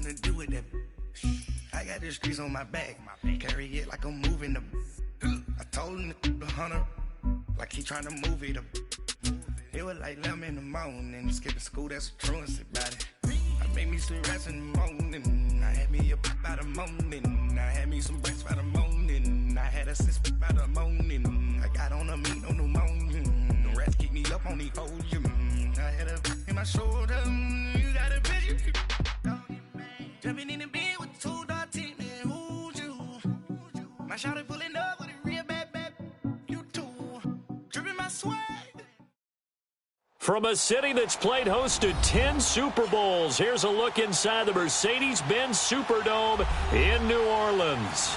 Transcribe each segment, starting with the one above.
to do with that? I got the streets on my back. Carry it like I'm moving the. I told him the 100, like he trying to move it up. It was like 11 in the morning, skipping school, that's a truancy about it. I made me some rest in the morning, I had me a pop by the morning, I had me some breakfast by the morning, I had a six by the morning, I got on a meat on the morning, the rest keep me up on the podium, I had a in my shoulder, you got a bitch, jumping in the bed with the 2 dot team, man, who's you? My shawty pulling up with a real bad, you too, dripping my swag. From a city that's played host to 10 Super Bowls, here's a look inside the Mercedes-Benz Superdome in New Orleans.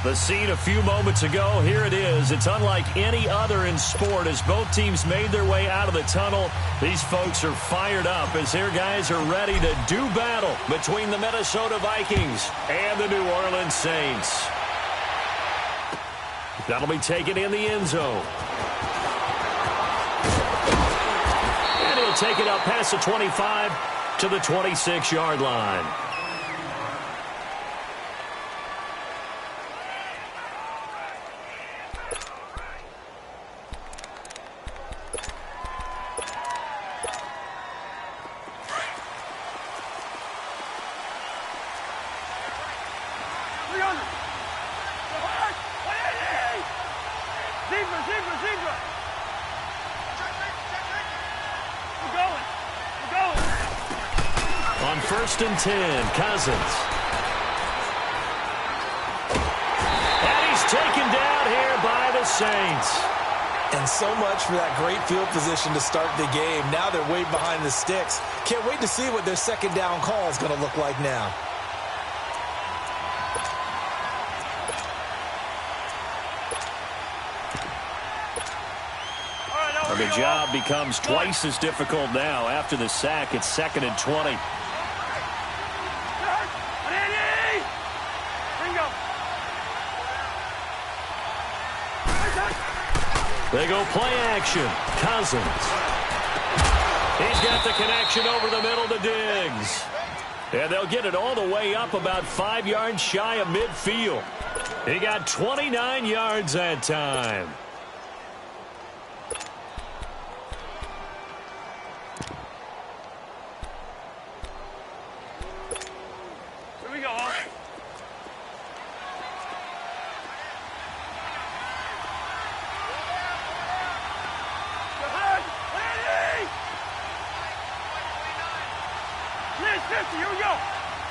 The scene a few moments ago, here it is. It's unlike any other in sport as both teams made their way out of the tunnel. These folks are fired up as their guys are ready to do battle between the Minnesota Vikings and the New Orleans Saints. That'll be taken in the end zone. He'll take it up past the 25 to the 26-yard line. On 1st and 10, Cousins. And he's taken down here by the Saints. And so much for that great field position to start the game. Now they're way behind the sticks. Can't wait to see what their second down call is going to look like now. And the job becomes twice as difficult now after the sack. It's 2nd and 20. They go play action. Cousins. He's got the connection over the middle to Diggs. And they'll get it all the way up about 5 yards shy of midfield. He got 29 yards that time. Here we go. Here we go.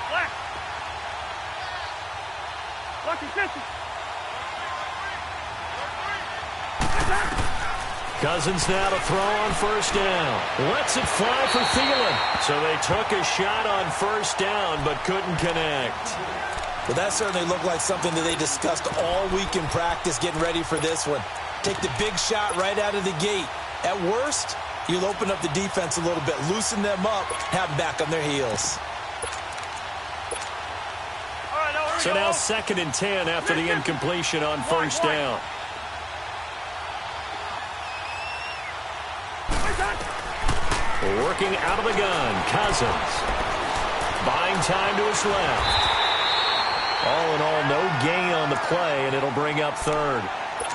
Black. Black and 50. Cousins now to throw on 1st down. Lets it fly for Thielen. So they took a shot on 1st down but couldn't connect. Well, that certainly looked like something that they discussed all week in practice getting ready for this one. Take the big shot right out of the gate. At worst, you'll open up the defense a little bit, loosen them up, have them back on their heels. So now 2nd and 10 after the incompletion on 1st down. Working out of the gun, Cousins. Buying time to his left. All in all, no gain on the play, and it'll bring up 3rd.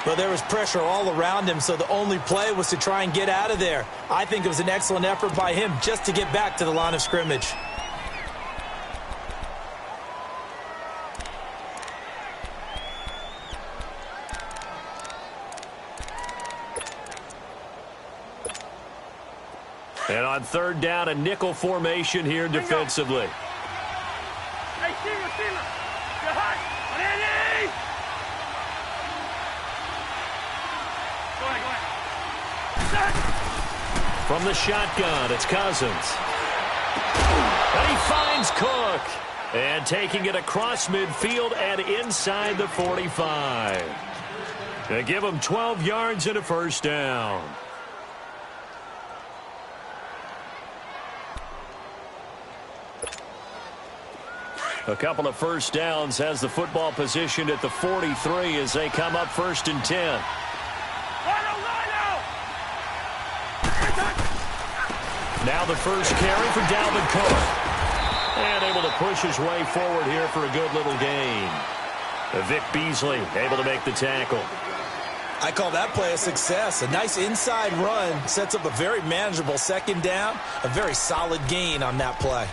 Well, there was pressure all around him, so the only play was to try and get out of there. I think it was an excellent effort by him just to get back to the line of scrimmage. And on 3rd down, a nickel formation here defensively. Hey, Steeler. You're hot. Ready? Go ahead. From the shotgun, it's Cousins. And he finds Cook. And taking it across midfield and inside the 45. They give him 12 yards and a 1st down. A couple of 1st downs has the football positioned at the 43 as they come up 1st and 10. Now the first carry for Dalvin Cook. And able to push his way forward here for a good little gain. Vic Beasley able to make the tackle. I call that play a success. A nice inside run sets up a very manageable second down. A very solid gain on that play.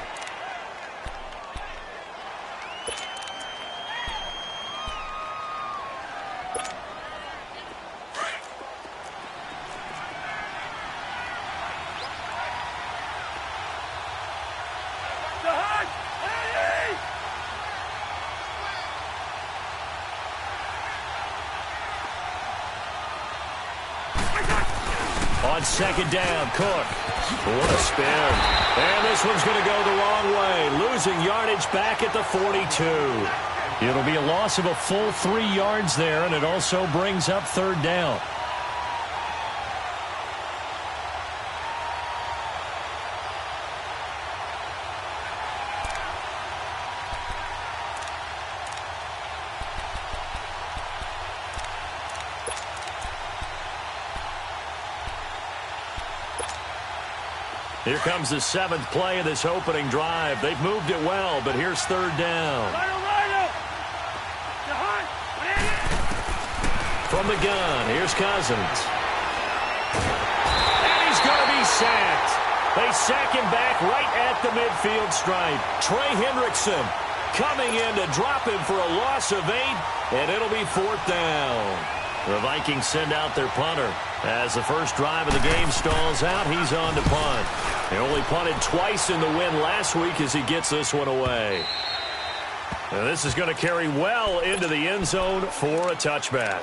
On second down, Cook. What a spin. And this one's going to go the wrong way. Losing yardage back at the 42. It'll be a loss of a full 3 yards there, and it also brings up third down. Here comes the 7th play of this opening drive. They've moved it well, but here's third down. From the gun, here's Cousins. And he's going to be sacked. They sack him back right at the midfield stripe. Trey Hendrickson coming in to drop him for a loss of 8, and it'll be 4th down. The Vikings send out their punter. As the first drive of the game stalls out, he's on to punt. He only punted twice in the win last week as he gets this one away. And this is going to carry well into the end zone for a touchback.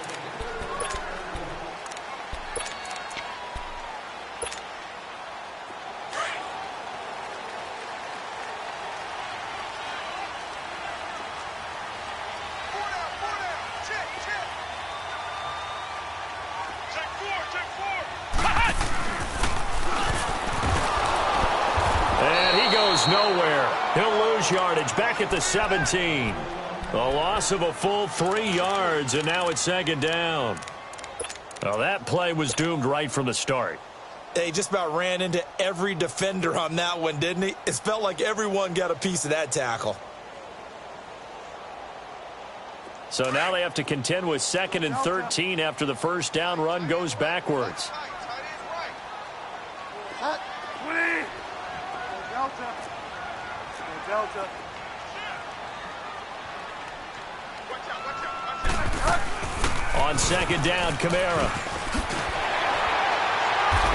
Nowhere. He'll lose yardage back at the 17. A loss of a full 3 yards, and now it's second down. Well, that play was doomed right from the start. They just about ran into every defender on that one, didn't he? It felt like everyone got a piece of that tackle. So now they have to contend with 2nd and 13 after the first down run goes backwards. Delta. On second down, Kamara.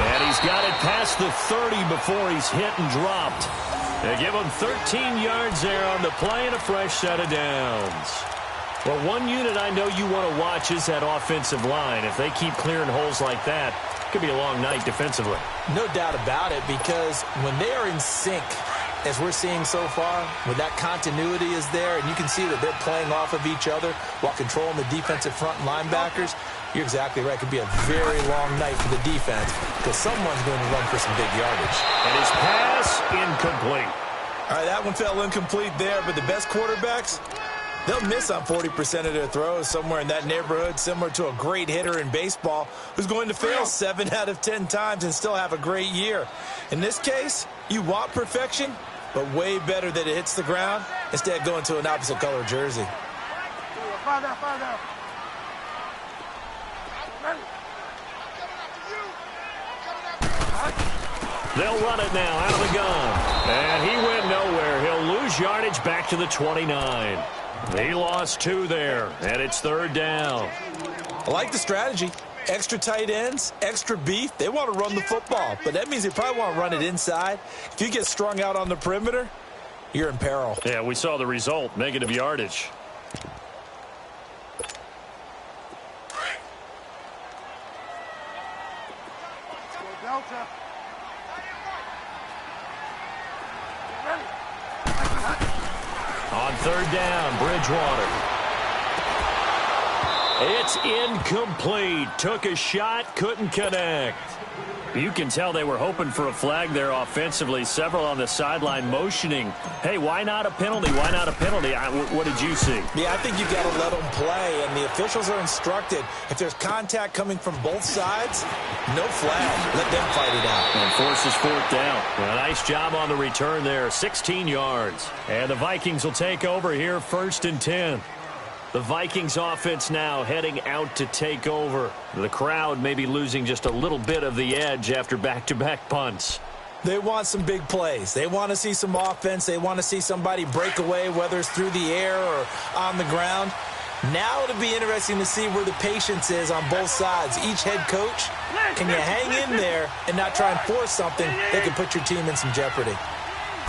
And he's got it past the 30 before he's hit and dropped. They give him 13 yards there on the play and a fresh set of downs. Well, one unit I know you want to watch is that offensive line. If they keep clearing holes like that, it could be a long night defensively. No doubt about it, because when they are in sync, as we're seeing so far, when that continuity is there and you can see that they're playing off of each other while controlling the defensive front and linebackers, you're exactly right. It could be a very long night for the defense because someone's going to run for some big yardage. And his pass incomplete. All right, that one fell incomplete there, but the best quarterbacks, they'll miss on 40% of their throws, somewhere in that neighborhood, similar to a great hitter in baseball who's going to fail 7 out of 10 times and still have a great year. In this case, you want perfection, but way better that it hits the ground instead of going to an opposite color jersey. Find out. They'll run it now out of the gun. And he went nowhere. He'll lose yardage back to the 29. He lost 2 there, and it's third down. I like the strategy. Extra tight ends, extra beef. They want to run the football, but that means they probably want to run it inside. If you get strung out on the perimeter, you're in peril. Yeah, we saw the result, negative yardage. Delta. On third down, Bridgewater. It's incomplete. Took a shot, couldn't connect. You can tell they were hoping for a flag there offensively. Several on the sideline motioning, hey, why not a penalty? Why not a penalty? What did you see? Yeah, I think you've got to let them play, and the officials are instructed, if there's contact coming from both sides, no flag. Let them fight it out. And forces fourth down. Well, nice job on the return there, 16 yards. And the Vikings will take over here, 1st and 10. The Vikings offense now heading out to take over. The crowd may be losing just a little bit of the edge after back-to-back punts. They want some big plays. They want to see some offense. They want to see somebody break away, whether it's through the air or on the ground. Now it'll be interesting to see where the patience is on both sides. Each head coach, can you hang in there and not try and force something that can put your team in some jeopardy?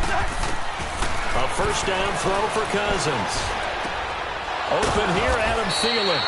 A first down throw for Cousins. Open here, Adam Thielen.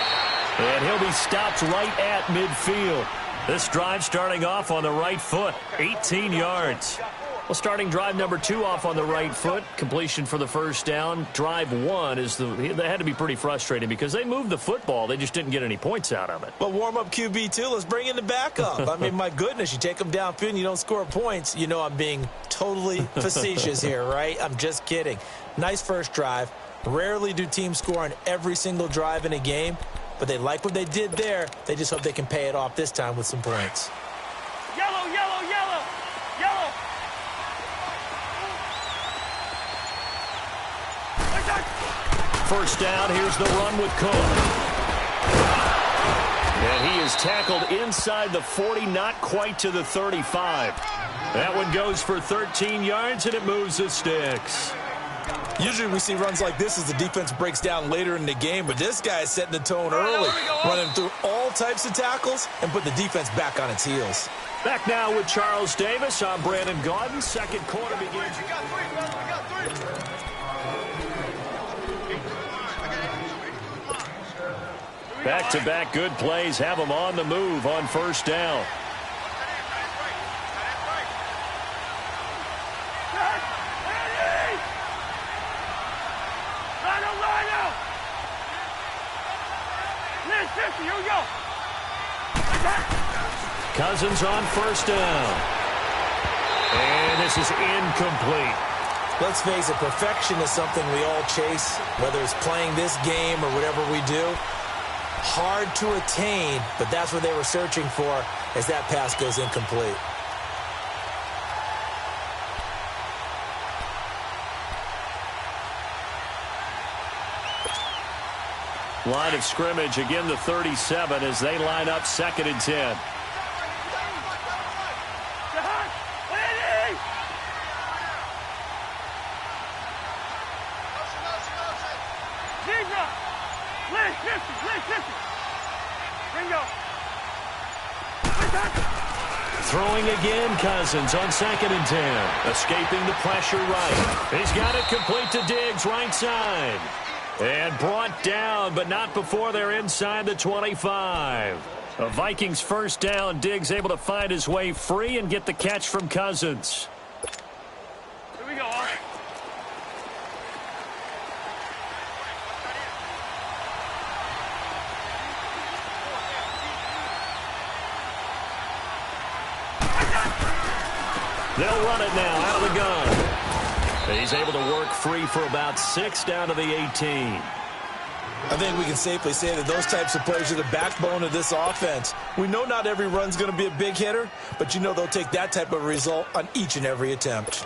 And he'll be stopped right at midfield. This drive starting off on the right foot, 18 yards. Well, starting drive number 2 off on the right foot, completion for the first down. Drive 1 they had to be pretty frustrating because they moved the football. They just didn't get any points out of it. But warm-up QB, too. Let's bring in the backup. I mean, my goodness, you take them downfield and you don't score points. You know I'm being totally facetious here, right? I'm just kidding. Nice first drive. Rarely do teams score on every single drive in a game, but they like what they did there. They just hope they can pay it off this time with some points. Yellow, yellow, yellow, yellow. First down, here's the run with Cook. And he is tackled inside the 40, not quite to the 35. That one goes for 13 yards, and it moves the sticks. Usually we see runs like this as the defense breaks down later in the game, but this guy is setting the tone early, running through all types of tackles and put the defense back on its heels. Back now with Charles Davis. I'm Brandon Gaudin. Second quarter begins. We got 3, brother. We got 3. Back-to-back good plays have them on the move on first down. Here we go. Cousins on first down. And this is incomplete. Let's face it, perfection is something we all chase, whether it's playing this game or whatever we do. Hard to attain, but that's what they were searching for as that pass goes incomplete. Line of scrimmage, again the 37 as they line up 2nd and 10. Throwing again, Cousins on 2nd and 10. Escaping the pressure right. He's got it complete to Diggs, right side. And brought down, but not before they're inside the 25. A Vikings first down. Diggs able to find his way free and get the catch from Cousins. Here we go, Austin. They'll run it now out of the gun. He's able to work free for about 6 down to the 18. I think we can safely say that those types of plays are the backbone of this offense. We know not every run's going to be a big hitter, but you know they'll take that type of result on each and every attempt.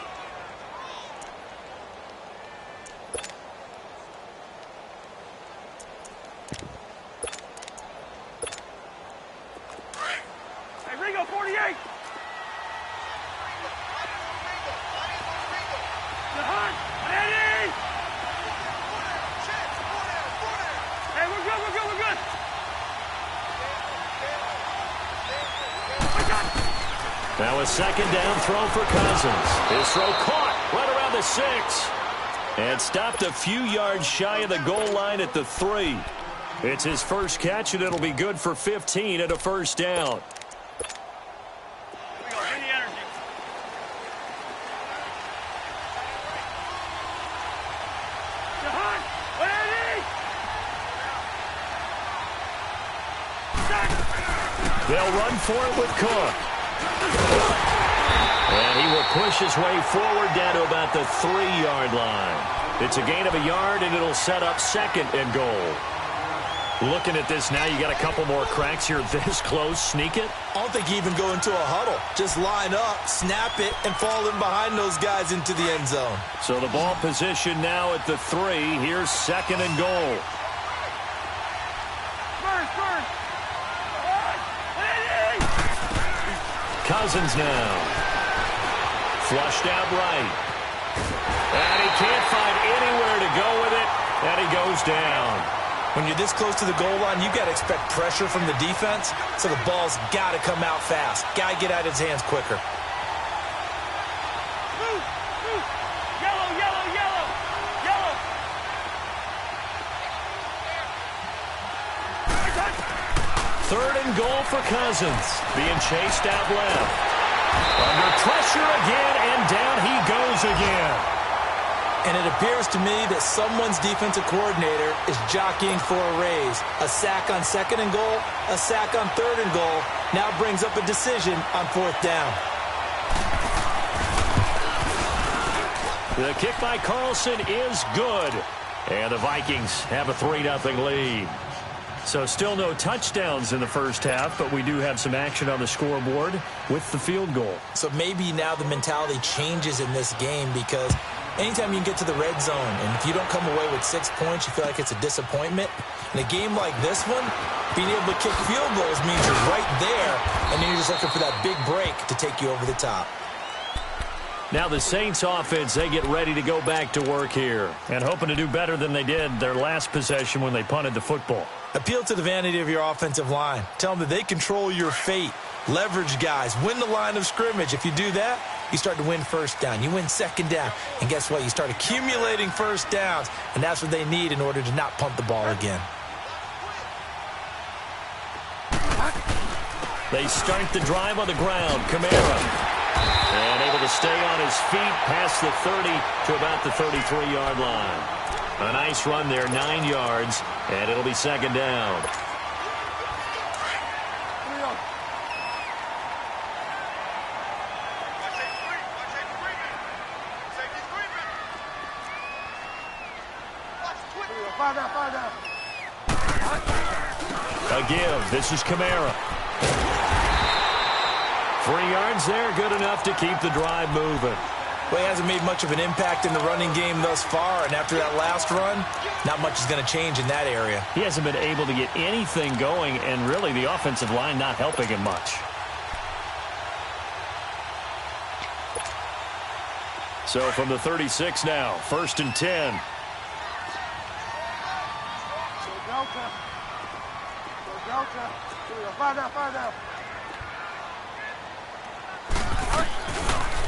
Hey, Ringo, 48. Now a second down throw for Cousins. His throw caught right around the 6. And stopped a few yards shy of the goal line at the 3. It's his first catch, and it'll be good for 15 at a first down. They'll run for it with Cook. And he will push his way forward down to about the 3-yard line. It's a gain of a yard, and it'll set up 2nd and goal. Looking at this now, you got a couple more cracks here this close. Sneak it? I don't think you even go into a huddle. Just line up, snap it, and fall in behind those guys into the end zone. So the ball position now at the 3. Here's 2nd and goal. Cousins now. Flushed out right. And he can't find anywhere to go with it, and he goes down. When you're this close to the goal line, you got to expect pressure from the defense, so the ball's got to come out fast. Got to get out of his hands quicker. Move, move. Yellow, yellow, yellow, yellow. 3rd and goal for Cousins. Being chased out left. Under pressure again, and down he goes again. And it appears to me that someone's defensive coordinator is jockeying for a raise. A sack on 2nd and goal, a sack on 3rd and goal, now brings up a decision on 4th down. The kick by Carlson is good. And the Vikings have a 3-0 lead. So still no touchdowns in the first half, but we do have some action on the scoreboard with the field goal. So maybe now the mentality changes in this game, because anytime you can get to the red zone, and if you don't come away with 6 points, you feel like it's a disappointment. In a game like this one, being able to kick field goals means you're right there, and then you're just looking for that big break to take you over the top. Now the Saints offense, they get ready to go back to work here, and hoping to do better than they did their last possession when they punted the football. Appeal to the vanity of your offensive line. Tell them that they control your fate. Leverage guys. Win the line of scrimmage. If you do that, you start to win 1st down. You win 2nd down. And guess what? You start accumulating 1st downs. And that's what they need in order to not punt the ball again. They start the drive on the ground. Kamara. And able to stay on his feet past the 30 to about the 33-yard line. A nice run there, 9 yards, and it'll be 2nd down. A give. This is Kamara. 3 yards there, good enough to keep the drive moving. Well, he hasn't made much of an impact in the running game thus far, and after that last run, not much is going to change in that area. He hasn't been able to get anything going, and really the offensive line not helping him much. So from the 36 now, 1st and 10.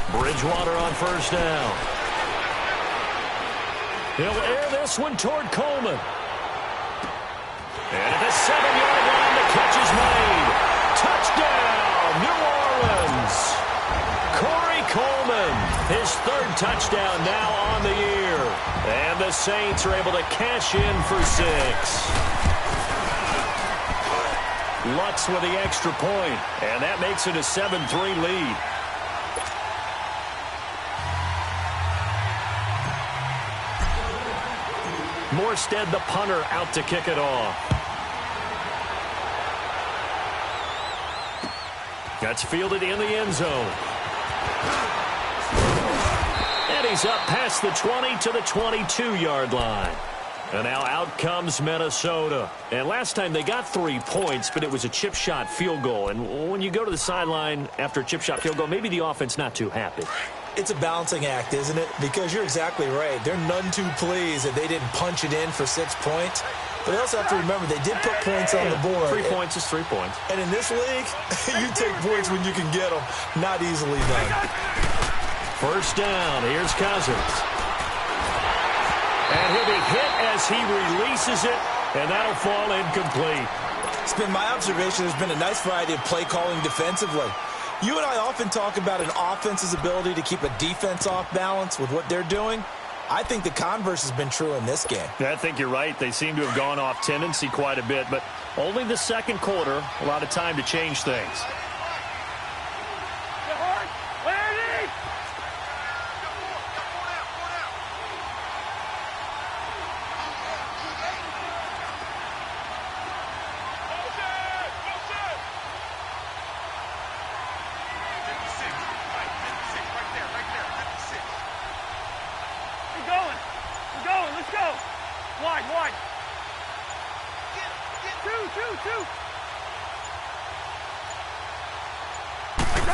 Bridgewater on 1st down. He'll air this one toward Coleman. And at the 7-yard line, the catch is made. Touchdown, New Orleans. Corey Coleman, his 3rd touchdown now on the year. And the Saints are able to cash in for 6. Lutz with the extra point, and that makes it a 7-3 lead. Morstead, the punter, out to kick it off. That's fielded in the end zone. And he's up past the 20 to the 22-yard line. And now out comes Minnesota. And last time they got 3 points, but it was a chip shot field goal. And when you go to the sideline after a chip shot field goal, maybe the offense not too happy. It's a balancing act, isn't it? Because you're exactly right. They're none too pleased that they didn't punch it in for 6 points. But they also have to remember they did put points on the board. 3 points is 3 points. And in this league, you take points when you can get them. Not easily done. 1st down. Here's Cousins. And he'll be hit as he releases it, and that'll fall incomplete. It's been my observation there's been a nice variety of play calling defensively. You and I often talk about an offense's ability to keep a defense off balance with what they're doing. I think the converse has been true in this game. I think you're right. They seem to have gone off tendency quite a bit, but only the 2nd quarter, a lot of time to change things. Two.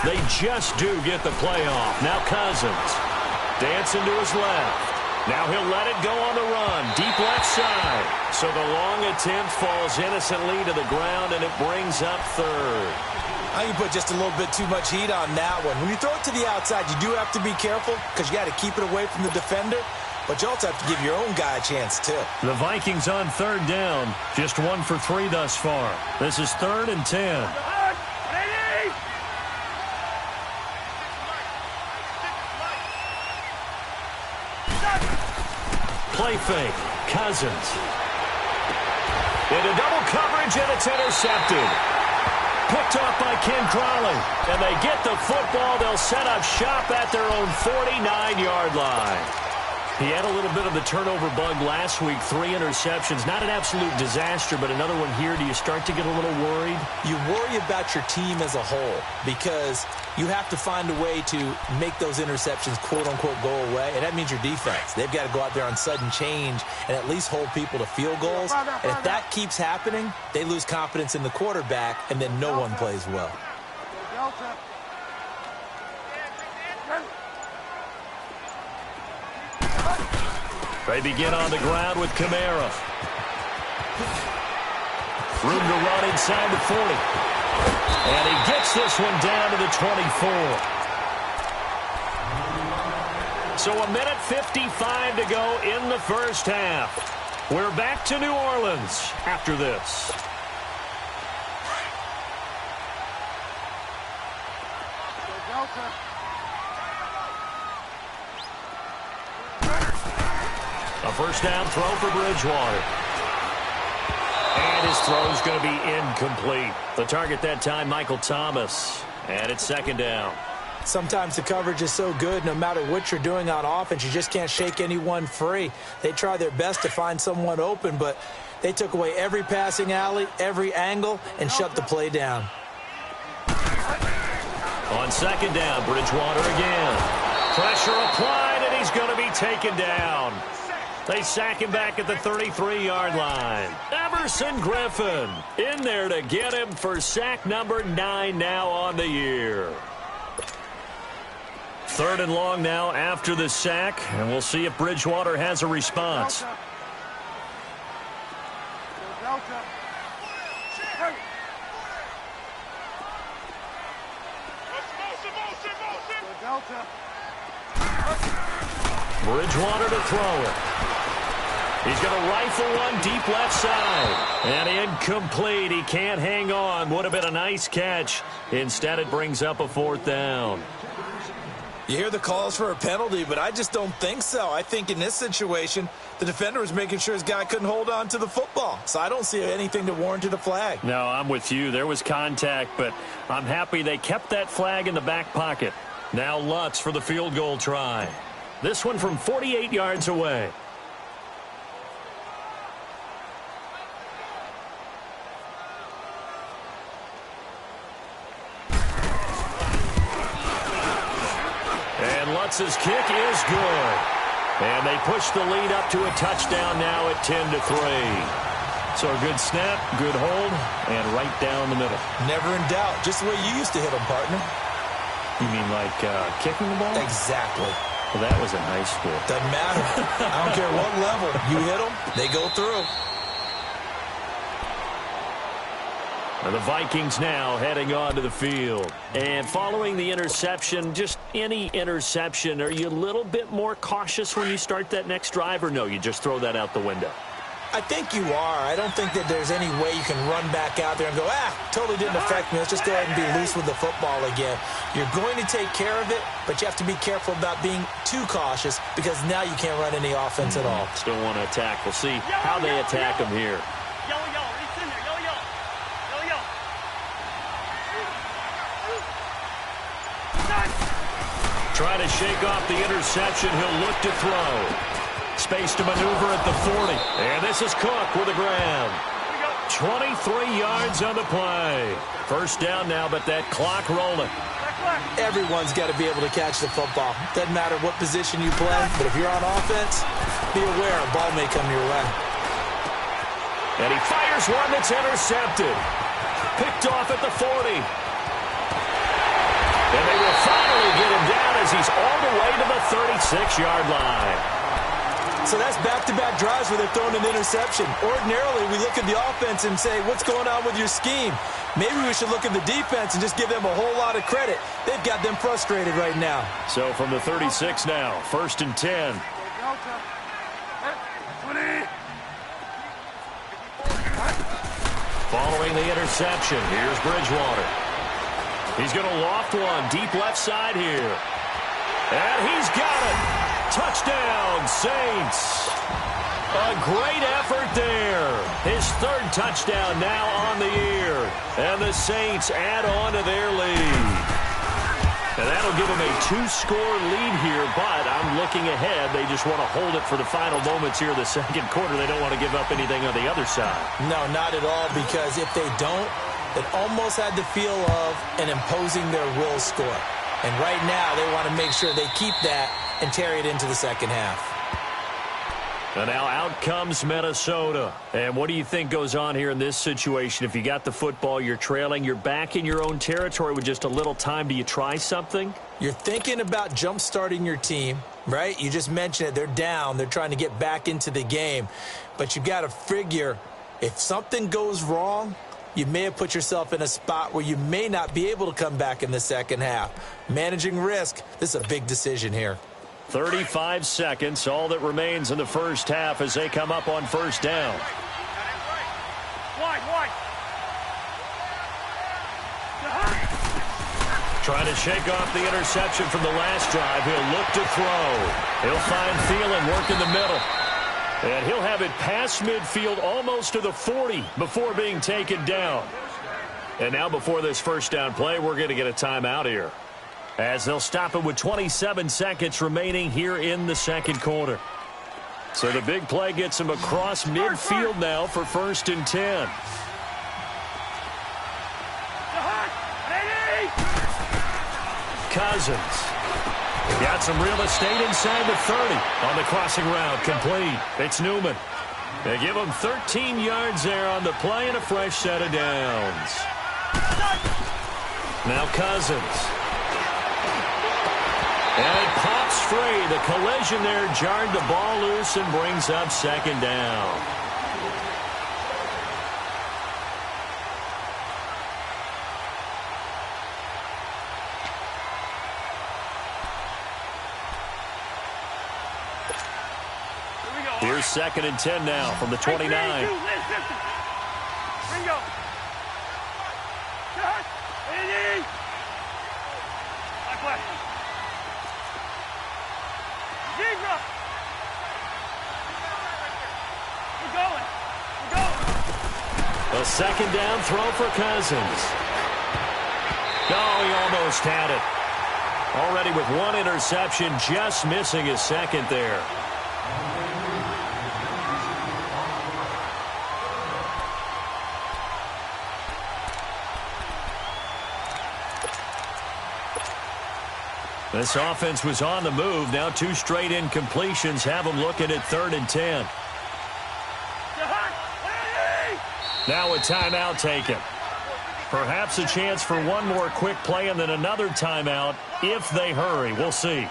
They just do get the playoff. Now Cousins dancing to his left. Now he'll let it go on the run. Deep left side. So the long attempt falls innocently to the ground, and it brings up third. I think you put just a little bit too much heat on that one. When you throw it to the outside, you do have to be careful because you got to keep it away from the defender. But you also have to give your own guy a chance, too. The Vikings on third down. Just 1 for 3 thus far. This is 3rd and 10. Play fake. Cousins. Into double coverage, and it's intercepted. Picked off by Ken Crawley. And they get the football. They'll set up shop at their own 49-yard line. He had a little bit of the turnover bug last week. 3 interceptions. Not an absolute disaster, but another one here. Do you start to get a little worried? You worry about your team as a whole because you have to find a way to make those interceptions, quote-unquote, go away, and that means your defense. They've got to go out there on sudden change and at least hold people to field goals. And if that keeps happening, they lose confidence in the quarterback, and then no one plays well. They begin on the ground with Kamara. Room to run inside the 40. And he gets this one down to the 24. So 1:55 to go in the first half. We're back to New Orleans after this. A first down throw for Bridgewater. And his throw's going to be incomplete. The target that time, Michael Thomas. And it's 2nd down. Sometimes the coverage is so good, no matter what you're doing on offense, you just can't shake anyone free. They try their best to find someone open, but they took away every passing alley, every angle, and shut the play down. On 2nd down, Bridgewater again. Pressure applied, and he's going to be taken down. They sack him back at the 33-yard line. Everson Griffin in there to get him for sack number 9 now on the year. 3rd and long now after the sack, and we'll see if Bridgewater has a response. Bridgewater to throw it. He's going to rifle one deep left side. And incomplete. He can't hang on. Would have been a nice catch. Instead, it brings up a 4th down. You hear the calls for a penalty, but I just don't think so. I think in this situation, the defender was making sure his guy couldn't hold on to the football. So I don't see anything to warrant a flag. No, I'm with you. There was contact, but I'm happy they kept that flag in the back pocket. Now Lutz for the field goal try. This one from 48 yards away. And Lutz's kick is good. And they push the lead up to a touchdown now at 10-3. So a good snap, good hold, and right down the middle. Never in doubt. Just the way you used to hit them, partner. You mean like kicking the ball? Exactly. Well, that was in high school. Doesn't matter. I don't care what level. You hit them, they go through. And the Vikings now heading onto the field. And following the interception, just any interception, are you a little bit more cautious when you start that next drive, or no, you just throw that out the window? I think you are. I don't think that there's any way you can run back out there and go, totally didn't affect me. Let's just go ahead and be loose with the football again. You're going to take care of it, but you have to be careful about being too cautious because now you can't run any offense at all. Still want to attack. We'll see how they attack them here. Yellow, it's in there. Yellow. Trying to shake off the interception. He'll look to throw. Space to maneuver at the 40. And this is Cook with a grab. 23 yards on the play. First down now, but that clock rolling. Everyone's got to be able to catch the football. Doesn't matter what position you play, but if you're on offense, be aware a ball may come your way. And he fires one that's intercepted. Picked off at the 40. And they will finally get him down as he's all the way to the 36-yard line. So that's back-to-back drives where they're throwing an interception. Ordinarily, we look at the offense and say, what's going on with your scheme? Maybe we should look at the defense and just give them a whole lot of credit. They've got them frustrated right now. So from the 36 now, 1st and 10. Following the interception, here's Bridgewater. He's going to loft one deep left side here. And he's got it. Touchdown, Saints. A great effort there. His 3rd touchdown now on the year. And the Saints add on to their lead. And that'll give them a 2-score lead here, but I'm looking ahead. They just want to hold it for the final moments here of the 2nd quarter. They don't want to give up anything on the other side. No, not at all, because if they don't, it almost had the feel of an imposing their will score. And right now, they want to make sure they keep that and carry it into the 2nd half. And now out comes Minnesota. And what do you think goes on here in this situation? If you got the football, you're trailing, you're back in your own territory with just a little time. Do you try something? You're thinking about jump-starting your team, right? You just mentioned it. They're down. They're trying to get back into the game. But you've got to figure, if something goes wrong, you may have put yourself in a spot where you may not be able to come back in the 2nd half. Managing risk, this is a big decision here. 35 seconds, all that remains in the 1st half as they come up on 1st down. Wide. Trying to shake off the interception from the last drive. He'll look to throw. He'll find Thielen working the middle. And he'll have it past midfield almost to the 40 before being taken down. And now before this 1st down play, we're going to get a timeout here, as they'll stop it with 27 seconds remaining here in the 2nd quarter. So the big play gets him across midfield now for 1st and 10. Cousins got some real estate inside the 30 on the crossing route. Complete. It's Newman. They give him 13 yards there on the play and a fresh set of downs. Now Cousins. And it pops free. The collision there jarred the ball loose and brings up 2nd down. Here's 2nd and 10 now from the 29. Ringo. A 2nd down throw for Cousins. No, he almost had it. Already with 1 interception, just missing his 2nd there. This offense was on the move. Now 2 straight incompletions have them looking at 3rd and 10. Now a timeout taken. Perhaps a chance for one more quick play and then another timeout if they hurry. We'll see.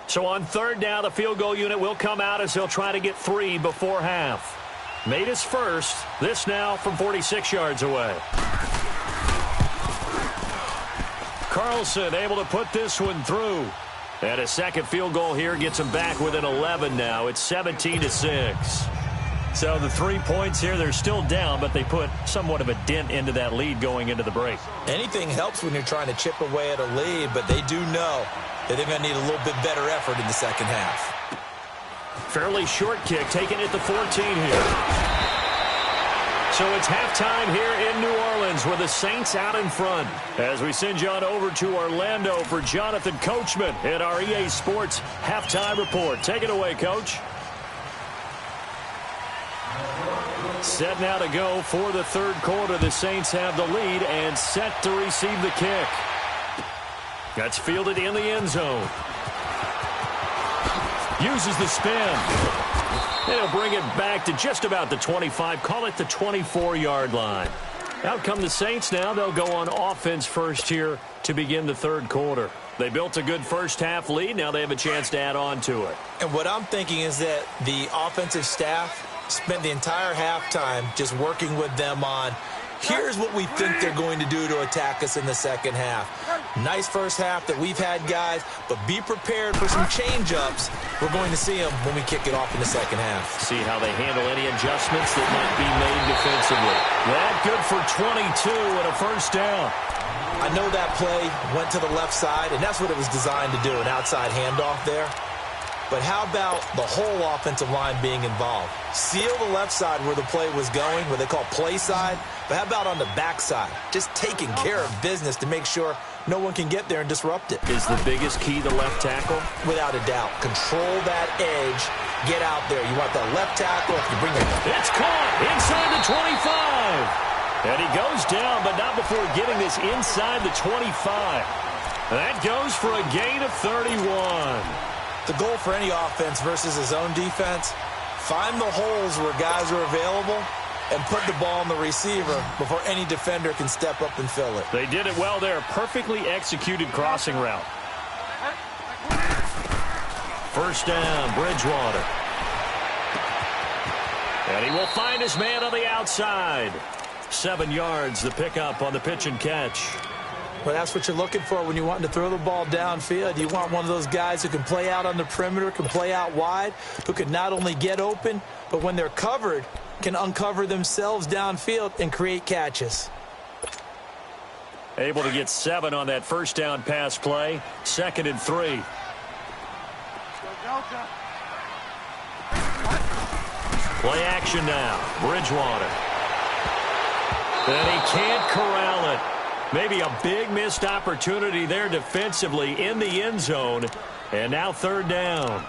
So on 3rd down, the field goal unit will come out as they'll try to get 3 before half. Made his first. This now from 46 yards away. Carlson able to put this one through. And a 2nd field goal here gets him back within 11 now. It's 17-6. So the 3 points here, they're still down, but they put somewhat of a dent into that lead going into the break. Anything helps when you're trying to chip away at a lead, but they do know that they're going to need a little bit better effort in the 2nd half. Fairly short kick, taken at the 14 here. So it's halftime here in New Orleans with the Saints out in front. As we send you on over to Orlando for Jonathan Coachman at our EA Sports Halftime Report. Take it away, Coach. Set now to go for the 3rd quarter. The Saints have the lead and set to receive the kick. That's fielded in the end zone. Uses the spin. And he'll bring it back to just about the 25. Call it the 24-yard line. Out come the Saints now. They'll go on offense first here to begin the third quarter. They built a good first-half lead. Now they have a chance to add on to it. And what I'm thinking is that the offensive staff spent the entire halftime just working with them on, here's what we think they're going to do to attack us in the second half. Nice first half that we've had, guys, but be prepared for some change-ups. We're going to see them when we kick it off in the second half. See how they handle any adjustments that might be made defensively. That good for 22 and a first down. I know that play went to the left side, and that's what it was designed to do, an outside handoff there. But how about the whole offensive line being involved? Seal the left side where the play was going, what they call play side. But how about on the back side? Just taking care of business to make sure no one can get there and disrupt it. Is the biggest key the left tackle? Without a doubt. Control that edge. Get out there. You want that left tackle. If you bring it. It's caught inside the 25. And he goes down, but not before getting this inside the 25. That goes for a gain of 31. The goal for any offense versus his own defense, find the holes where guys are available and put the ball on the receiver before any defender can step up and fill it. They did it well there. Perfectly executed crossing route. First down, Bridgewater. And he will find his man on the outside. 7 yards, the pickup on the pitch and catch. Well, that's what you're looking for when you're wanting to throw the ball downfield. You want one of those guys who can play out on the perimeter, can play out wide, who can not only get open, but when they're covered, can uncover themselves downfield and create catches. Able to get 7 on that first down pass play. 2nd and 3. Play action now. Bridgewater. And he can't corral it. Maybe a big missed opportunity there defensively in the end zone. And now 3rd down.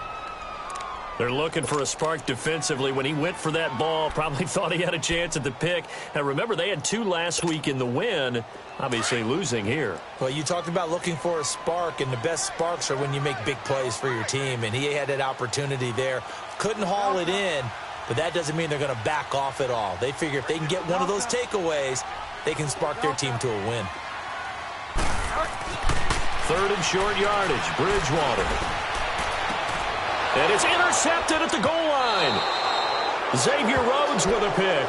They're looking for a spark defensively. When he went for that ball, probably thought he had a chance at the pick. And remember, they had 2 last week in the win. Obviously losing here. Well, you talked about looking for a spark, and the best sparks are when you make big plays for your team. And he had that opportunity there. Couldn't haul it in, but that doesn't mean they're going to back off at all. They figure if they can get one of those takeaways, they can spark their team to a win. 3rd and short yardage. Bridgewater. And it's intercepted at the goal line. Xavier Rhodes with a pick.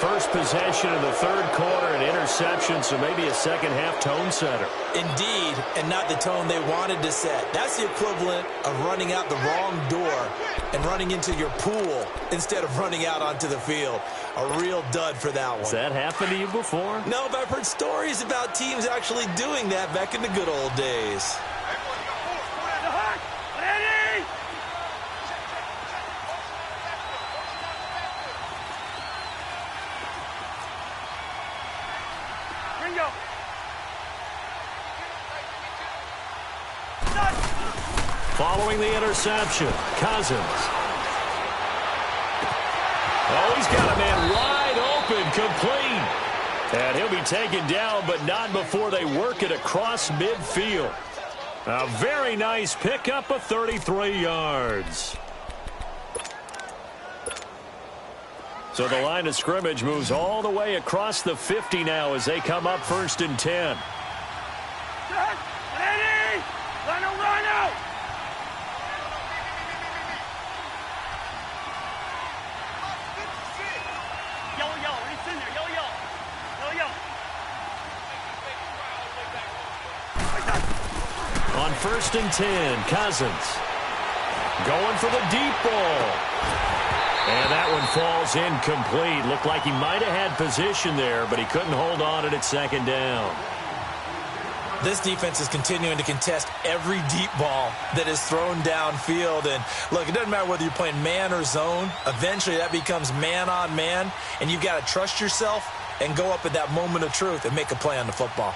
First possession in the 3rd quarter, an interception, so maybe a second-half tone setter. Indeed, and not the tone they wanted to set. That's the equivalent of running out the wrong door and running into your pool instead of running out onto the field. A real dud for that one. Has that happened to you before? No, but I've heard stories about teams actually doing that back in the good old days. Following the interception, Cousins. Oh, he's got a man wide open, complete. And he'll be taken down, but not before they work it across midfield. A very nice pickup of 33 yards. So the line of scrimmage moves all the way across the 50 now as they come up 1st and 10. Ready? Run out! Yellow, he's in there, yellow. On 1st and 10, Cousins going for the deep ball. And that one falls incomplete. Looked like he might have had position there, but he couldn't hold on at 2nd down. This defense is continuing to contest every deep ball that is thrown downfield. And look, it doesn't matter whether you're playing man or zone. Eventually that becomes man on man, and you've got to trust yourself and go up at that moment of truth and make a play on the football.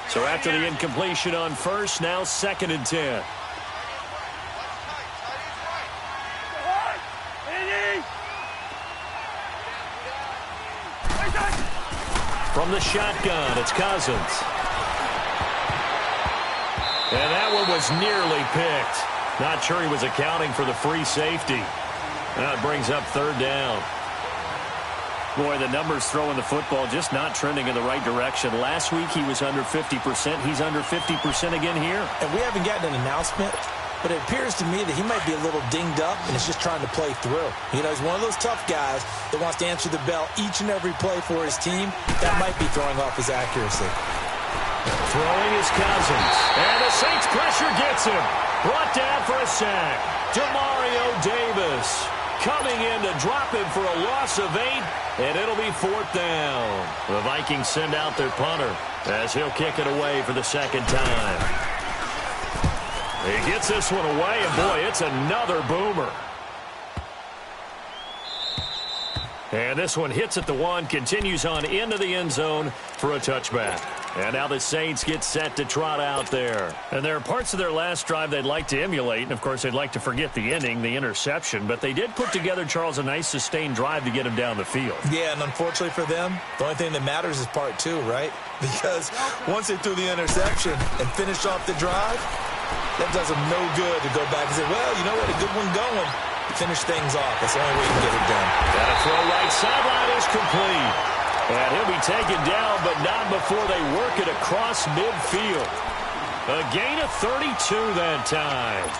So after the incompletion on 1st, now 2nd and 10. From the shotgun, it's Cousins. And that one was nearly picked. Not sure he was accounting for the free safety. That brings up third down. Boy, the numbers throwing the football just not trending in the right direction. Last week he was under 50%. He's under 50% again here. And we haven't gotten an announcement, but it appears to me that he might be a little dinged up and is just trying to play through. You know, he's one of those tough guys that wants to answer the bell each and every play for his team. That might be throwing off his accuracy. Throwing is Cousins. And the Saints pressure gets him. Brought down for a sack. Demario Davis coming in to drop him for a loss of 8, and it'll be fourth down. The Vikings send out their punter as he'll kick it away for the second time. He gets this one away, and boy, it's another boomer. And this one hits at the 1, continues on into the end zone for a touchback. And now the Saints get set to trot out there. And there are parts of their last drive they'd like to emulate. And, of course, they'd like to forget the inning, the interception. But they did put together, Charles, a nice sustained drive to get him down the field. Yeah, and unfortunately for them, the only thing that matters is part 2, right? Because once they threw the interception and finished off the drive, that does them no good to go back and say, well, you know what, a good one going. Finish things off. That's the only way you can get it done. That throw right sideline is complete. And he'll be taken down, but not before they work it across midfield. A gain of 32 that time.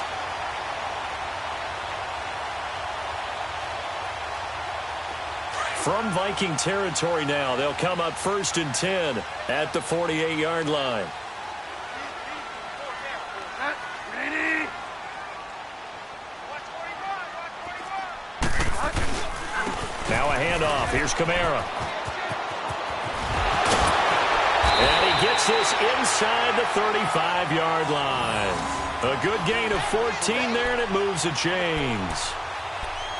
From Viking territory now, they'll come up 1st and 10 at the 48-yard line. Now a handoff. Here's Kamara. And he gets this inside the 35-yard line. A good gain of 14 there, and it moves the chains.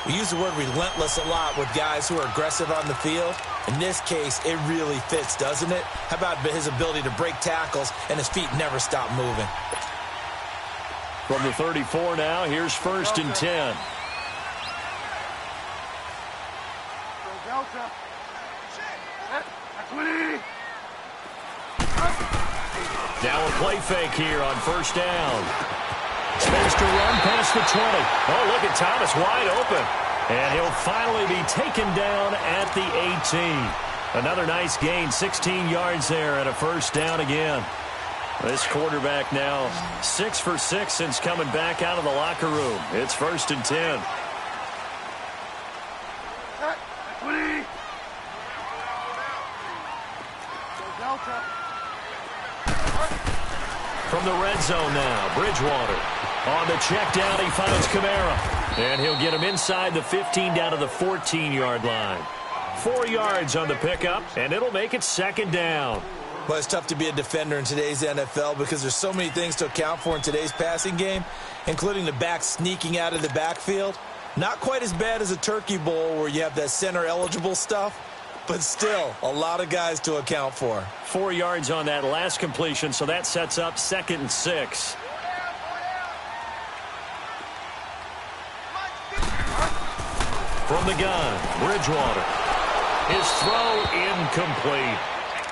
We use the word relentless a lot with guys who are aggressive on the field. In this case, it really fits, doesn't it? How about his ability to break tackles and his feet never stop moving? From the 34 now, here's 1st and 10. Now a play fake here on 1st down. Spins to run past the 20. Oh, look at Thomas wide open. And he'll finally be taken down at the 18. Another nice gain, 16 yards there, and a 1st down again. This quarterback now 6 for 6 since coming back out of the locker room. It's 1st and 10. From the red zone now, Bridgewater. On the check down, he finds Kamara. And he'll get him inside the 15 down to the 14-yard line. 4 yards on the pickup, and it'll make it 2nd down. Well, it's tough to be a defender in today's NFL because there's so many things to account for in today's passing game, including the back sneaking out of the backfield. Not quite as bad as a turkey bowl where you have that center-eligible stuff, but still a lot of guys to account for. 4 yards on that last completion, so that sets up 2nd and 6. From the gun, Bridgewater. His throw incomplete.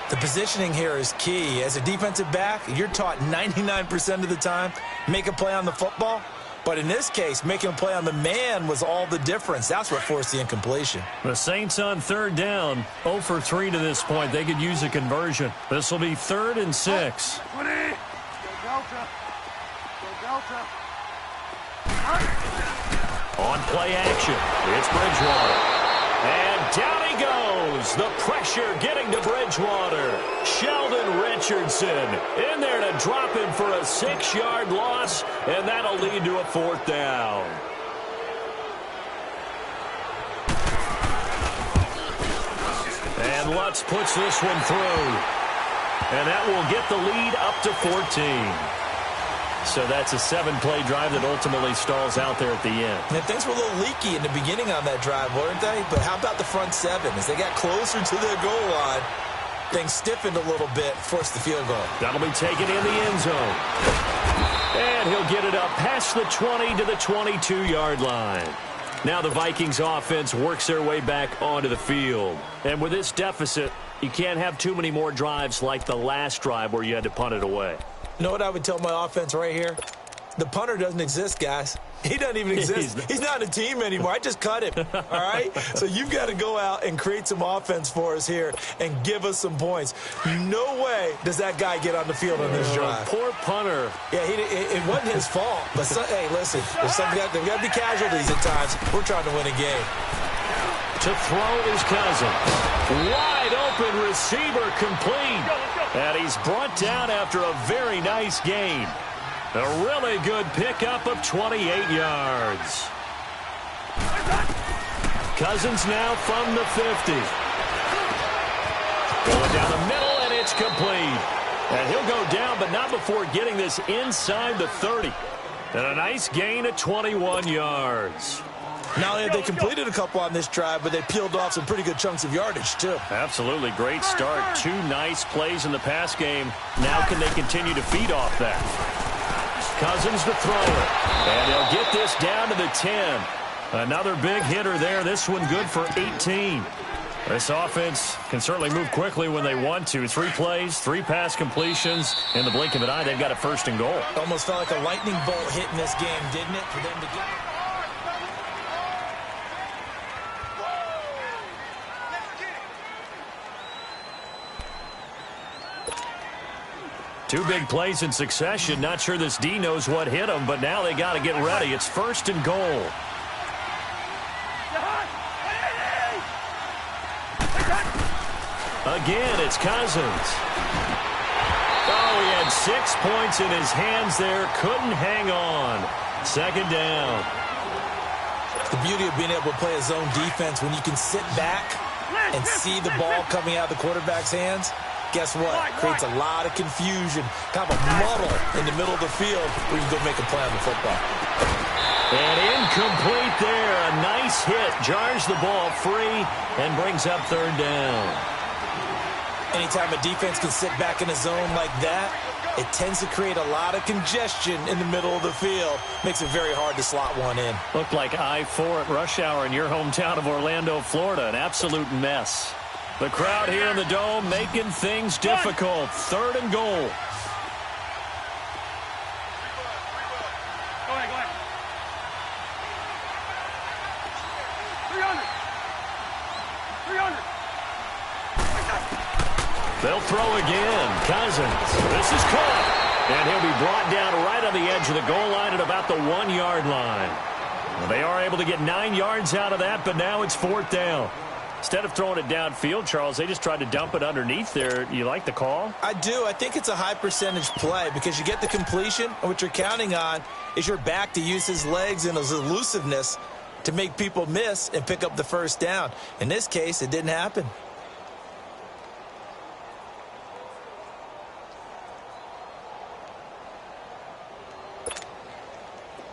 The positioning here is key. As a defensive back, you're taught 99% of the time, make a play on the football. But in this case, making a play on the man was all the difference. That's what forced the incompletion. The Saints on 3rd down, 0 for 3 to this point. They could use a conversion. This will be 3rd and 6. On play action, it's Bridgewater. And down he goes. The pressure getting to Bridgewater. Sheldon Richardson in there to drop him for a 6-yard loss, and that'll lead to a 4th down. And Lutz puts this one through. And that will get the lead up to 14. So that's a 7-play drive that ultimately stalls out there at the end. And things were a little leaky in the beginning on that drive, weren't they? But how about the front 7? As they got closer to their goal line, things stiffened a little bit, forced the field goal. That'll be taken in the end zone. And he'll get it up past the 20 to the 22-yard line. Now the Vikings offense works their way back onto the field. And with this deficit, you can't have too many more drives like the last drive where you had to punt it away. You know what I would tell my offense right here? The punter doesn't exist, guys. He doesn't even exist. He's not a team anymore. I just cut him, all right? So you've got to go out and create some offense for us here and give us some points. No way does that guy get on the field on this drive. Poor punter. Yeah, it wasn't his fault. But, hey, listen, there's got to be casualties at times. We're trying to win a game. To throw his cousin. Wide open receiver complete. And he's brought down after a very nice gain. A really good pickup of 28 yards. Cousins now from the 50. Going down the middle, and it's complete. And he'll go down, but not before getting this inside the 30. And a nice gain of 21 yards. Not only have they completed a couple on this drive, but they peeled off some pretty good chunks of yardage, too. Absolutely. Great start. 2 nice plays in the pass game. Now can they continue to feed off that? Cousins to throw it. And he'll get this down to the 10. Another big hitter there. This one good for 18. This offense can certainly move quickly when they want to. 3 plays, 3 pass completions. In the blink of an eye, they've got a 1st and goal. Almost felt like a lightning bolt hit in this game, didn't it, for them to get... Two big plays in succession. Not sure this D knows what hit him, but now they got to get ready. It's 1st and goal. Again, it's Cousins. Oh, he had 6 points in his hands there. Couldn't hang on. 2nd down. The beauty of being able to play a zone defense when you can sit back and see the ball coming out of the quarterback's hands. Guess what? Creates a lot of confusion, kind of a muddle in the middle of the field where you can go make a play on the football. And incomplete there. A nice hit. Jars the ball free and brings up 3rd down. Anytime a defense can sit back in a zone like that, it tends to create a lot of congestion in the middle of the field. Makes it very hard to slot one in. Looked like I-4 at rush hour in your hometown of Orlando, Florida. An absolute mess. The crowd here in the Dome making things difficult. 3rd and goal. Go ahead, go ahead. 300. 300. They'll throw again. Cousins. This is caught. And he'll be brought down right on the edge of the goal line at about the 1-yard line. Well, they are able to get 9 yards out of that, but now it's 4th down. Instead of throwing it downfield, Charles, they just tried to dump it underneath there. You like the call? I do. I think it's a high-percentage play because you get the completion, and what you're counting on is your back to use his legs and his elusiveness to make people miss and pick up the 1st down. In this case, it didn't happen.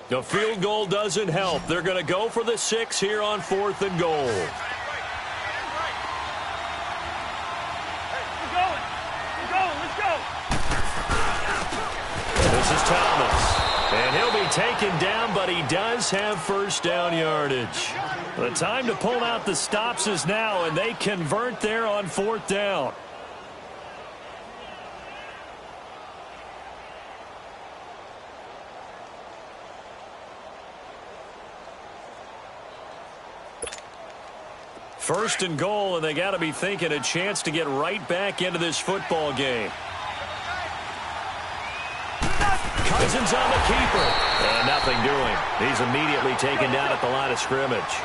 The field goal doesn't help. They're going to go for the 6 here on 4th and goal. This is Thomas. And he'll be taken down, but he does have 1st down yardage. The time to pull out the stops is now, and they convert there on 4th down. First and goal, and they got to be thinking a chance to get right back into this football game. Cousins on the keeper. And nothing doing. He's immediately taken down at the line of scrimmage.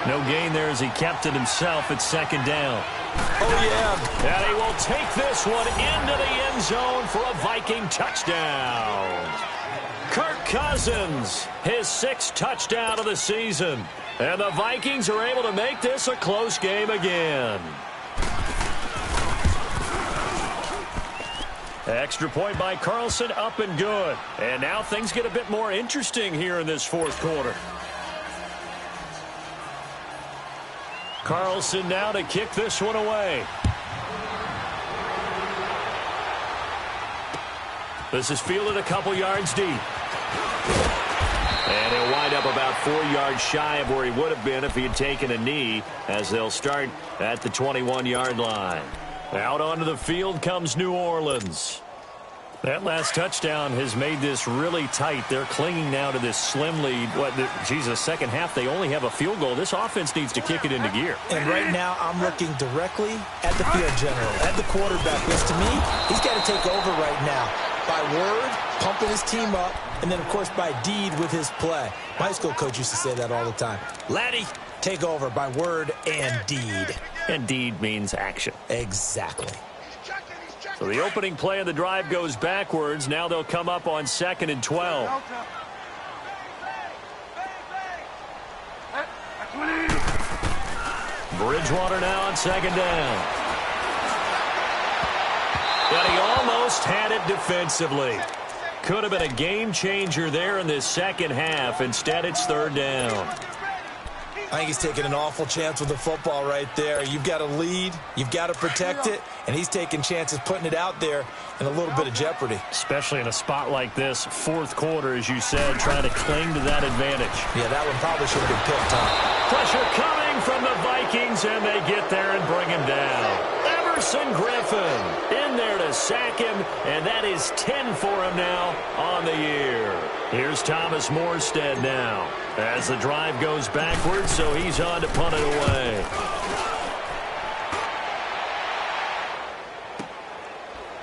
No gain there as he kept it himself at 2nd down. Oh, yeah. And he will take this one into the end zone for a Viking touchdown. Kirk Cousins, his 6th touchdown of the season. And the Vikings are able to make this a close game again. Extra point by Carlson, up and good. And now things get a bit more interesting here in this 4th quarter. Carlson now to kick this one away. This is fielded a couple yards deep. And he'll wind up about 4 yards shy of where he would have been if he had taken a knee, as they'll start at the 21-yard line. Out onto the field comes New Orleans. That last touchdown has made this really tight. They're clinging now to this slim lead. Second half, they only have a field goal. This offense needs to kick it into gear. And right now, I'm looking directly at the field general, at the quarterback, because to me, he's got to take over right now. By word, pumping his team up, and then, of course, by deed with his play. My high school coach used to say that all the time. Laddie, take over by word and deed. And deed means action. Exactly. So the opening play of the drive goes backwards. Now they'll come up on 2nd and 12. Bridgewater now on 2nd down. But he almost had it defensively. Could have been a game changer there in this second half. Instead, it's 3rd down. I think he's taking an awful chance with the football right there. You've got to lead, you've got to protect it, and he's taking chances putting it out there in a little bit of jeopardy. Especially in a spot like this, 4th quarter, as you said, trying to cling to that advantage. Yeah, that one probably should have been picked up. Pressure coming from the Vikings, and they get there and bring him down. Emerson Griffin in there to sack him, and that is 10 for him now on the year. Here's Thomas Morstead now as the drive goes backwards, so he's on to punt it away.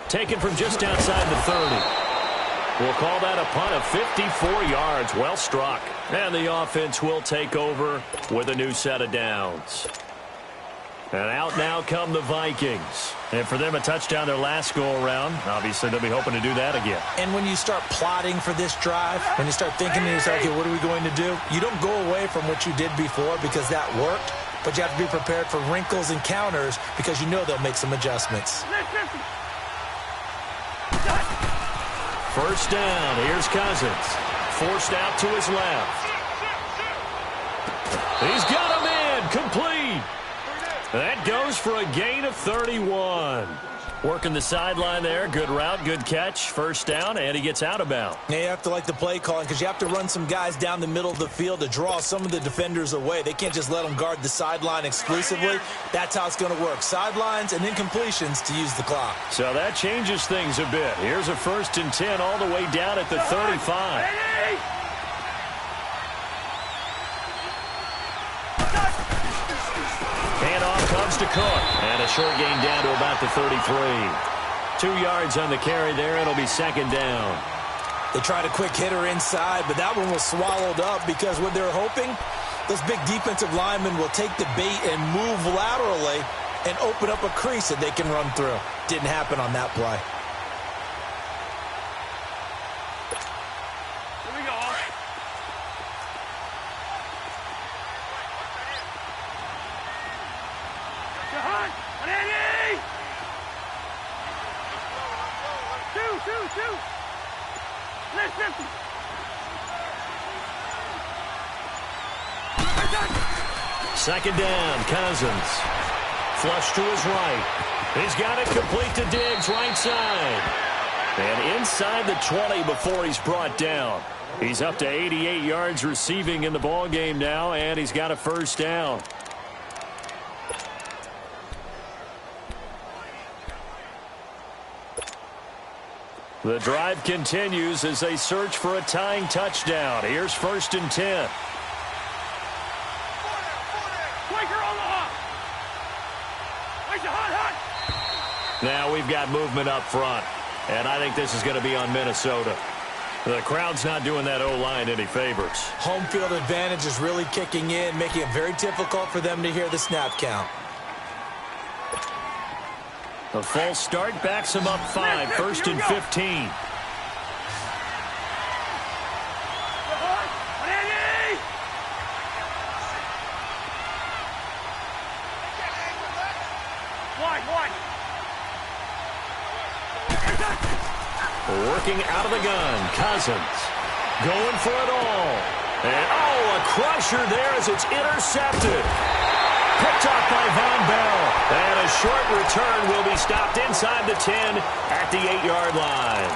Taken from just outside the 30. We'll call that a punt of 54 yards. Well struck. And the offense will take over with a new set of downs. And out now come the Vikings. And for them, a touchdown their last go-around. Obviously, they'll be hoping to do that again. And when you start plotting for this drive, when you start thinking to yourself, okay, what are we going to do? You don't go away from what you did before because that worked, but you have to be prepared for wrinkles and counters because you know they'll make some adjustments. First down. Here's Cousins. Forced out to his left. He's got him in. Complete. That goes for a gain of 31. Working the sideline there. Good route, good catch. First down, and he gets out of bounds. Now you have to like the play calling because you have to run some guys down the middle of the field to draw some of the defenders away. They can't just let them guard the sideline exclusively. That's how it's going to work. Sidelines and then completions to use the clock. So that changes things a bit. Here's a 1st and 10 all the way down at the 35. Handoff comes to Cook. And a short gain down to about the 33. 2 yards on the carry there. It'll be 2nd down. They tried a quick hitter inside, but that one was swallowed up because what they're hoping, those big defensive linemen will take the bait and move laterally and open up a crease that they can run through. Didn't happen on that play. Second down, Cousins. Flush to his right. He's got it complete to Diggs, right side. And inside the 20 before he's brought down. He's up to 88 yards receiving in the ballgame now, and he's got a first down. The drive continues as they search for a tying touchdown. Here's 1st and 10. Now we've got movement up front, and I think this is going to be on Minnesota. The crowd's not doing that O-line any favors. Home field advantage is really kicking in, making it very difficult for them to hear the snap count. The false start backs him up 5, 1st and 15. Working out of the gun, Cousins going for it all. And, a crusher there as it's intercepted. Picked off by Von Bell. And a short return will be stopped inside the 10 at the 8-yard line.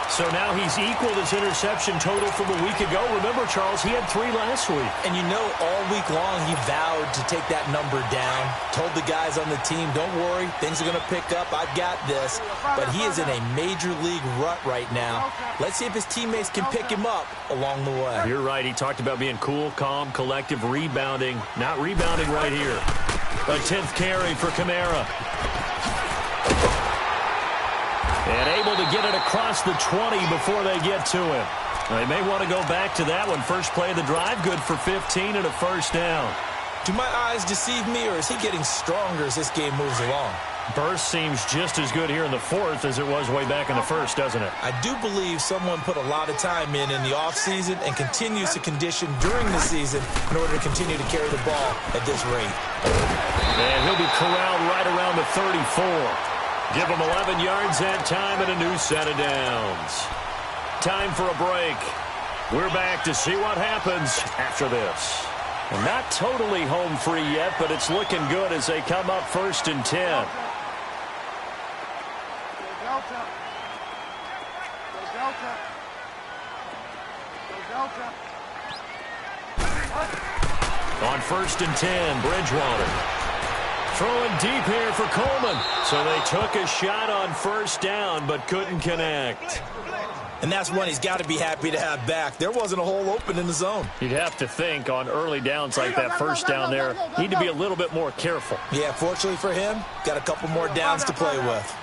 So now he's equaled his interception total from a week ago. Remember, Charles, he had 3 last week. And you know, all week long he vowed to take that number down. Told the guys on the team, don't worry, things are going to pick up. I've got this. But he is in a major league rut right now. Let's see if his teammates can pick him up along the way. You're right. He talked about being cool, calm, collective, rebounding. Not rebounding right here. A 10th carry for Kamara. And able to get it across the 20 before they get to him. They may want to go back to that one. First play of the drive, good for 15 and a first down. Do my eyes deceive me, or is he getting stronger as this game moves along? Burst seems just as good here in the fourth as it was way back in the first, doesn't it? I do believe someone put a lot of time in the offseason and continues to condition during the season in order to continue to carry the ball at this rate. And he'll be corralled right around the 34. Give him 11 yards that time and a new set of downs. Time for a break. We're back to see what happens after this. And not totally home free yet, but it's looking good as they come up 1st and 10. On 1st and 10, Bridgewater. Throwing deep here for Coleman. So they took a shot on first down, but couldn't connect. And that's one he's got to be happy to have back. There wasn't a hole open in the zone. You'd have to think on early downs like that first down there, need to be a little bit more careful. Yeah, fortunately for him, got a couple more downs to play with.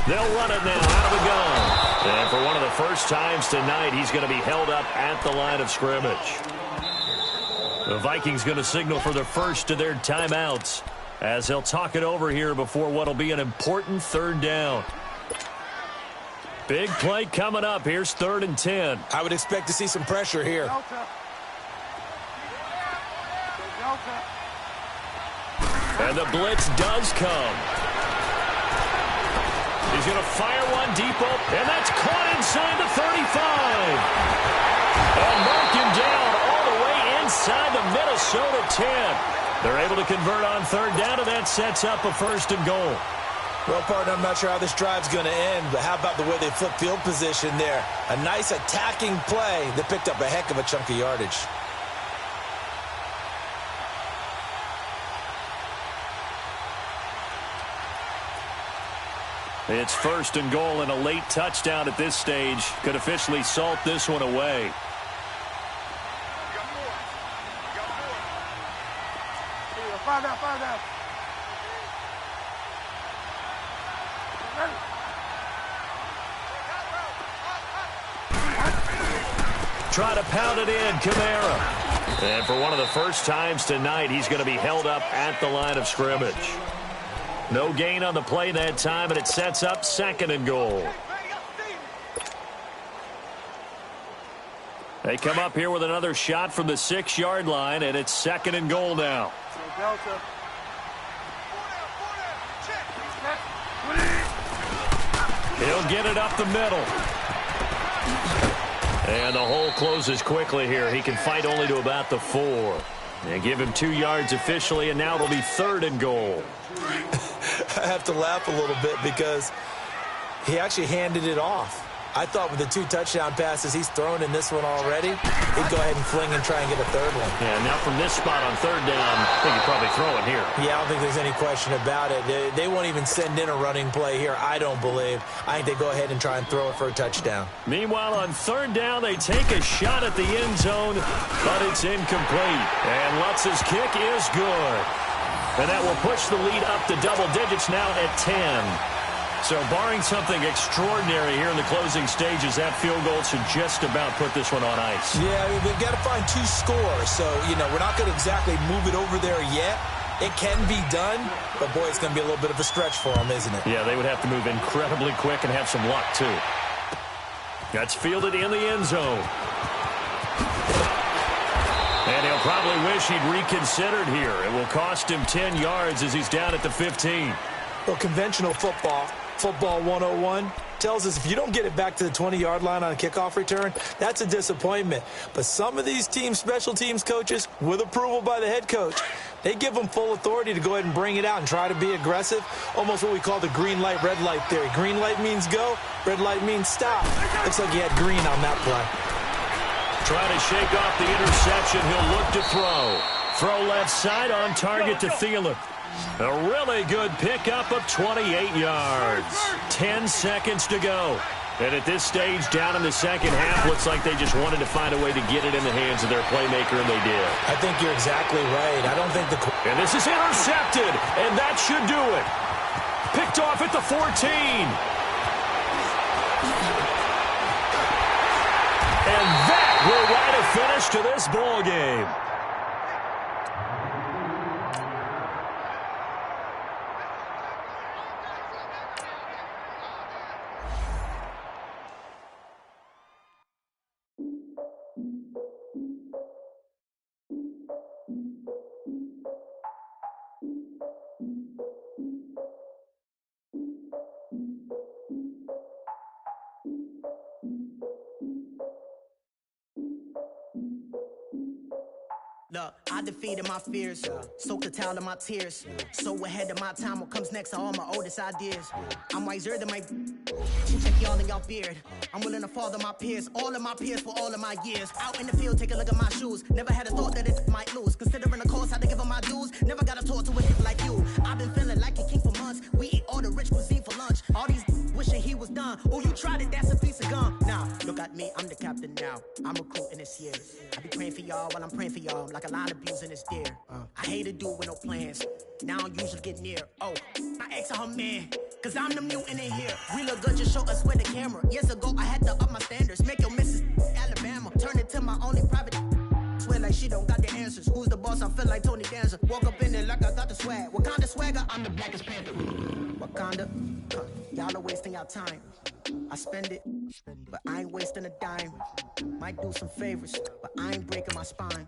They'll run it now out of the gun. And for one of the first times tonight, he's going to be held up at the line of scrimmage. The Vikings going to signal for the first of their timeouts as they'll talk it over here before what will be an important 3rd down. Big play coming up. Here's 3rd and 10. I would expect to see some pressure here. And the blitz does come. He's going to fire one deep up, and that's caught inside the 35. And mark him down all the way inside the Minnesota 10. They're able to convert on 3rd down, and that sets up a 1st and goal. Well, partner, I'm not sure how this drive's going to end, but how about the way they flip field position there? A nice attacking play that picked up a heck of a chunk of yardage. It's 1st and goal, and a late touchdown at this stage could officially salt this one away. Five down. Try to pound it in, Kamara. And for one of the first times tonight, he's going to be held up at the line of scrimmage. No gain on the play that time, and it sets up 2nd and goal. They come up here with another shot from the 6-yard line, and it's 2nd and goal now. He'll get it up the middle. And the hole closes quickly here. He can fight only to about the 4. And give him 2 yards officially, and now it'll be 3rd and goal. I have to laugh a little bit because he actually handed it off. I thought with the 2 touchdown passes he's thrown in this one already, he'd go ahead and fling and try and get a 3rd one. Yeah, now from this spot on 3rd down, I think he'd probably throw it here. Yeah, I don't think there's any question about it. They won't even send in a running play here, I don't believe. I think they go ahead and try and throw it for a touchdown. Meanwhile, on 3rd down, they take a shot at the end zone, but it's incomplete. And Lutz's kick is good. And that will push the lead up to double digits now at 10. So barring something extraordinary here in the closing stages, that field goal should just about put this one on ice. Yeah, I mean, they've got to find 2 scores. So, you know, we're not going to exactly move it over there yet. It can be done, but, boy, it's going to be a little bit of a stretch for them, isn't it? Yeah, they would have to move incredibly quick and have some luck, too. That's fielded in the end zone. And he'll probably wish he'd reconsidered here. It will cost him 10 yards as he's down at the 15. Well, conventional football 101, tells us if you don't get it back to the 20-yard line on a kickoff return, that's a disappointment. But some of these teams, special teams coaches, with approval by the head coach, They give them full authority to go ahead and bring it out and try to be aggressive. Almost what we call the green light, red light theory. Green light means go, red light means stop. Looks like he had green on that play. Trying to shake off the interception. He'll look to throw. Throw left side on target to Thielen. A really good pickup of 28 yards. 10 seconds to go. And at this stage, down in the second half, looks like they just wanted to find a way to get it in the hands of their playmaker, and they did. I think you're exactly right. I don't think the... And this is intercepted, and that should do it. Picked off at the 14. And that will write a finish to this ball game. Look, I defeated my fears, soaked the towel in my tears. So ahead of my time, what comes next are all my oldest ideas. I'm wiser than my... Check y'all in y'all beard. I'm willing to father my peers, all of my peers for all of my years. Out in the field, take a look at my shoes. Never had a thought that it might lose. Considering the cost, had to give them my dues. Never got a talk to a nigga like you. I've been feeling like a king for months. We eat all the rich cuisine for lunch. All these wishing he was done. Oh, you tried it, that's a piece of gum. Now, look at me, I'm the captain now. I'm recruiting this year. I be praying for y'all while I'm praying for y'all. Like a line abusing this deer. I hate to do with no plans. Now I usually get near. Oh, my ex her man. Cause I'm the mutant in here. We look good, just show us with the camera. Years ago, I had to up my standards. Make your missus Alabama. Turn it to my only private. Swear like she don't got the answers. Who's the boss? I feel like Tony Danza. Walk up in there like I got the swag. What kind of swagger? I'm the blackest panther. Wakanda. Y'all are wasting your time. I spend it, but I ain't wasting a dime. Might do some favors, but I ain't breaking my spine.